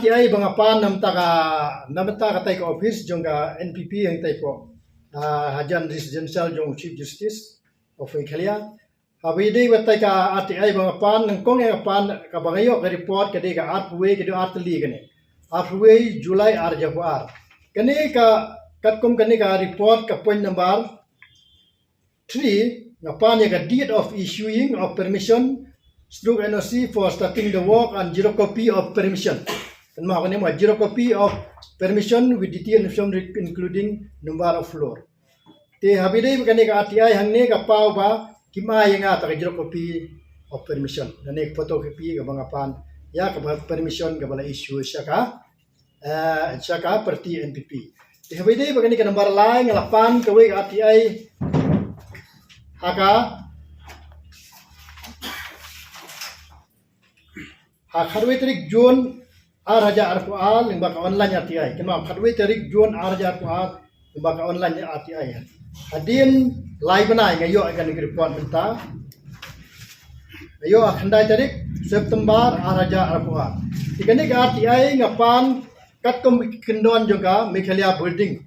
RTI bangapan namta tay ka office jong ka NPP yang tay po hajan residential jong Chief Justice of Khalya habidi watay ka RTI bangapan ng kong yang pan ka bangayo ka report kadi ka artway kadi artli kani artway July arjapuar kani ka katkom kani ka report ka point number 3 ngapan ya ka deed of issuing of permission stroke NoC for starting the work and 0 copy of permission. Kan mahu ni 0 copy of permission with detailed information including number of floor. Te habidai bukan ka RTI hang ni ka pau ba kimai yang ata 0 copy of permission. Dan ni photocopy ka bangapan ya ka permission ka bala issue syaka perti NPP. Te habidai bukan ka number lain ngalapan ka we RTI haka Khadwe tarik Jun Raja Arpual yang baka online RTI. Kenapa khadwe tarik Jun Raja Arpual yang baka online RTI. Hadin live na ngayo akan report bynta. Ngayo khandai tarik September Raja Arpual. Ikani ka RTI ngapan katkom kendon juga Mekhalia building.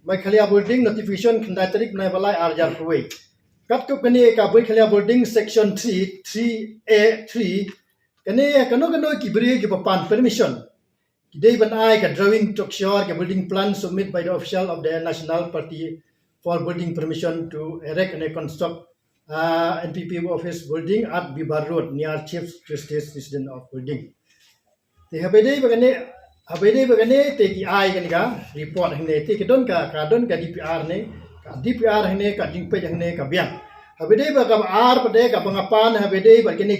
Mekhalia building notification khandai tarik nai balai Raja Arpual. Katkup kani ka Khalya boarding section 3A3 kani kano ki beri ki papan permission kidai ban ai ka drawing structure ka building plan submit by the official of the national party for building permission to erect and construct NPP office building at Bibar Road near Chief Justice resident of building te habedai bagane te ki ai kani ka report hne te kedon ka DPR ne DPR hene ka jingpe hene ka biang habedai ba ka ar pade ka pangapan habedai ba kene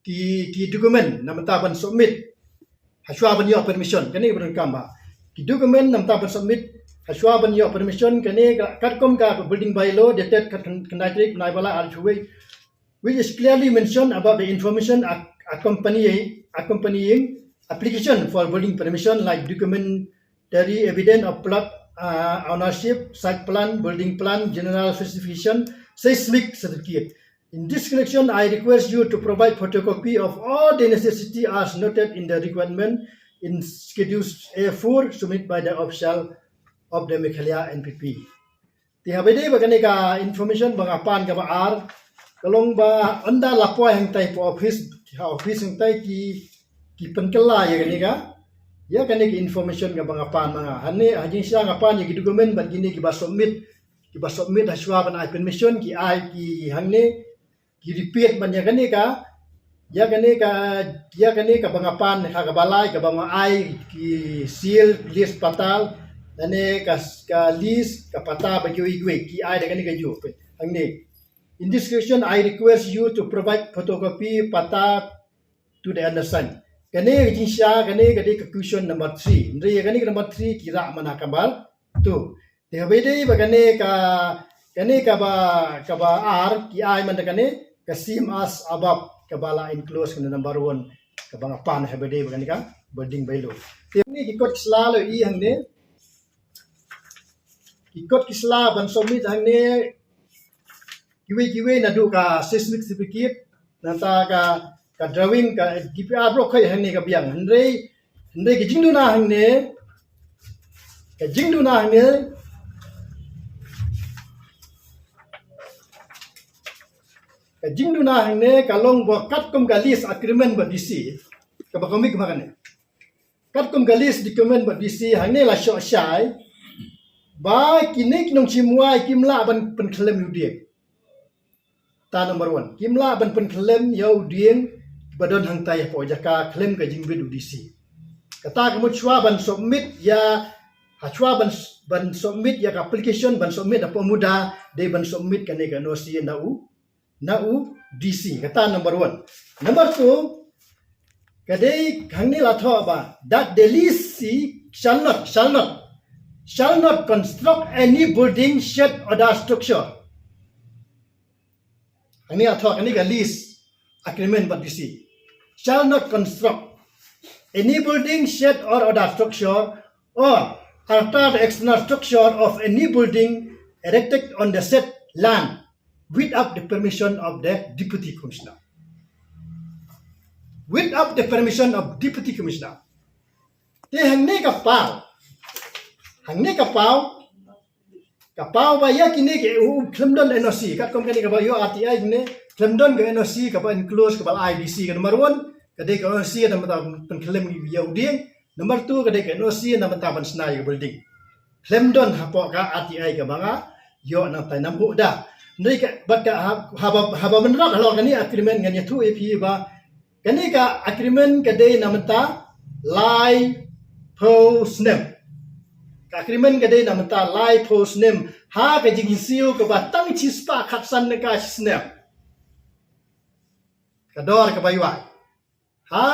ki dokumen namta ban submit haswa ban yo permission kene ban kamba ki dokumen namta ban submit haswa ban yo permission kene katkom ka building bylaw dated kandaitrik naibala archway which is clearly mentioned about the information accompanying application for building permission like documentary evidence of plot ownership, site plan, building plan, general specification, seismic certificate. In this connection, I request you to provide photocopy of all the necessity as noted in the requirement in Schedule A4 submitted by the official of the Mekhalia NPP. Tihabede bagane ka information bangapan ka baar kalong ba anda lapoy hang tay po office hang tay ki penkela ya gani ka ya kani ki information ga bangapan mga hani hajing siya ngapan ya dokumen ban gini ki ba submit haswa ban ai permission ki ai ki hangne ki repeat ban ya kani ka bangapan ka balai ka bang ai ki seal list patal dane ka list ka pata ba ki ki ai da kani ka ju hangne in this question I request you to provide photocopy pata to the undersigned. Kani jinsya kani question number 3. Ndri kani number 3 kira mana kambal tu. Te habede bagane ka ba ar ki ai man kani ka sim as above kabala enclose kani number 1 ka bangapan habede bagane ka building bylaw. Te ni ki kot kisla lo I hangne ki kot kisla ban submit hangne kiwe na du ka seismic certificate nanta ka drawing ka DPR bro khay hangni ka biang handre ki jingdu na hangne ka long bo katkom ka list agreement ba DC ka ba komik makane katkom ka list document ba DC hangne la sho shai ba kinik nong chimwa kimla ban pen khlem yudiek ta number 1 kimla ban pen khlem yau dieng badon hang tay po jaka khlem ka jingbe du DC kata kamu chua ban submit ya hachwa ban submit ya application ban submit apa muda de ban submit kane ka NoC nau DC kata number 1 number 2 kadai hangni la tho ba that the list shall not construct any building shed or other structure hangni la tho kani ka list agreement ba DC shall not construct any building, shed or other structure or alter the external structure of any building erected on the said land without the permission of the Deputy Commissioner. without the permission of Deputy Commissioner. Te hang ni kapau ba ya kini ke khlem don NoC kat kom kani ka ba yo RTI ne khlem don ke NoC ka ba enclose ka ba IBC ka number 1 ka de ka NoC na mata pen khlem yo ding number 2 ka de ka NoC na mata ban Shna yo building khlem don hapo ka RTI ka ba nga yo na tai nambu da nei ka bat ka haba menrak halor kani agreement ngani 2AP ba kani ka agreement ka de na mata lai po snem agreement ka de na mata lai po snem ha ka jing siew ka ba tang chispa khatsan na ka snem ka dor ka baywa ha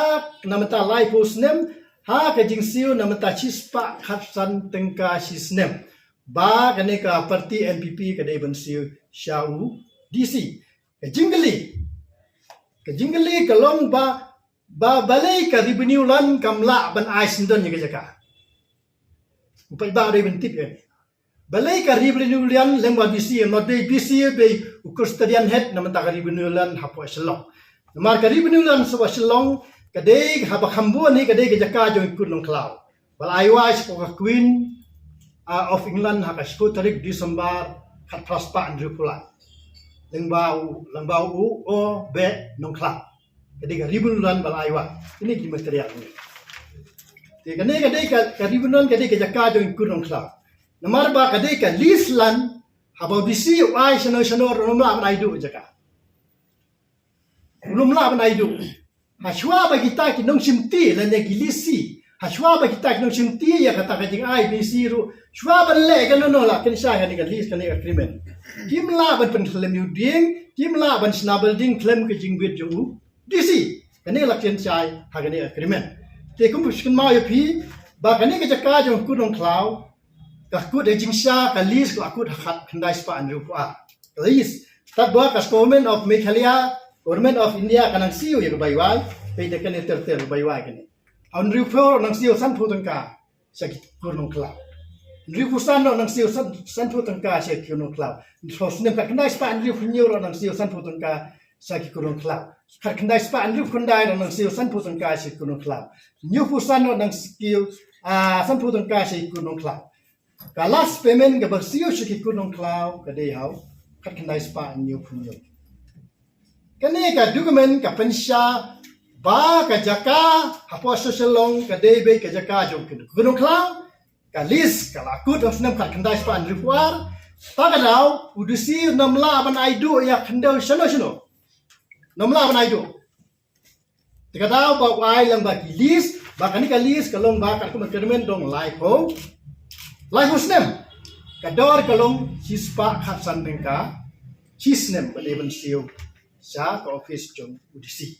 na mata lai po snem ha ka jing siew na mata chispa khatsan tyngka snem ba ka ne ka parti NPP ka de ban siew siew DC ka jingali ka long ba balai ka revenue lan kamla ban ais ndon ni ka jaka upai ba de bentit kan balai ka revenue lan lengwa BC not be BC be custodian head na mata ka revenue lan hapo shalong namar ka revenue lan so shalong ka de haba khambu ni ka de ka jaka jong kun long cloud bal aiwais ko ka queen of England haka sku tarik December khat prospa andru pula lengbau o be nong cloud ka de ka revenue lan bal aiwa ini ki material ni te kane ka ribunon ka de ka jaka jong kunong kla namar ba ka de ka lislan haba bisi ai shano rumla ban aidu jaka rumla ban aidu hashwa ba kita ki nong simti la ne ki lisi hashwa ba kita ki nong simti ya kata ka jing ai bisi ru shwa ban le ka no la ken sha ka ni ka lis ka ni agreement kimla ban pen khlem yu ding kimla ban Shna building khlem ka jing bit jo disi kane la ken chai ha ka ni agreement te kum puskin ma yo phi ba kani ka jaka jong kunong cloud ka kut e jingsha ka lis ko akut khat khandai spa an rupa lis tat ba ka government of Meghalaya government of India kanang siew ye bai wai pe de kan ter bai wai kani on rupa nang siew san phu tangka sa kunong cloud rupa san nang siew san phu tangka sa kunong cloud so snem ka khandai spa an rupa nyo nang siew san phu tangka sa kunong cloud khat khandai spa an rupa khandai nang siew san phu tangka sa kunong cloud new pusan nang skill san phu tangka sa kunong cloud ka last payment ka siew sa kunong cloud ka de hau khat khandai spa an new punyo kani ka document ka pensya ba ka jaka hapo social long ka de be ka jaka jong kunong cloud ka list ka lakut of snem khat khandai spa an rupuar ta ka daw udusi namla ban aidu ya khandau shano namla ban aidu tika daw ba wai lang ba ki list ba kani ka list ka long ba ka kuma kermen dong live ho snem ka dor ka long chispa khatsan tyngka snem ba de ban siew sa ka office jong udisi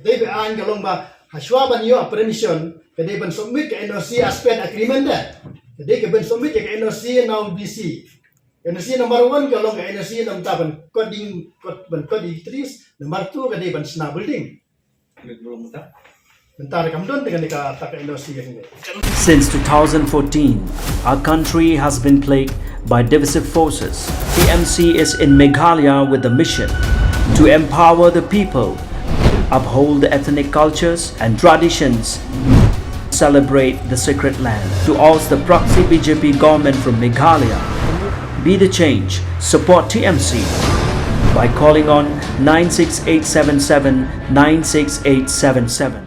de be an ka long ba hashwa ban yo permission ka de ban submit ka NoC aspect agreement da ka de ka ban submit ka NoC now BC NoC number 1 ka long ka NoC nam ta ban coding trees number 2 ka de ban Shna building. Since 2014, our country has been plagued by divisive forces. TMC is in Meghalaya with the mission to empower the people, uphold the ethnic cultures and traditions, celebrate the sacred land. To oust the proxy BJP government from Meghalaya, be the change, support TMC by calling on 96877 96877.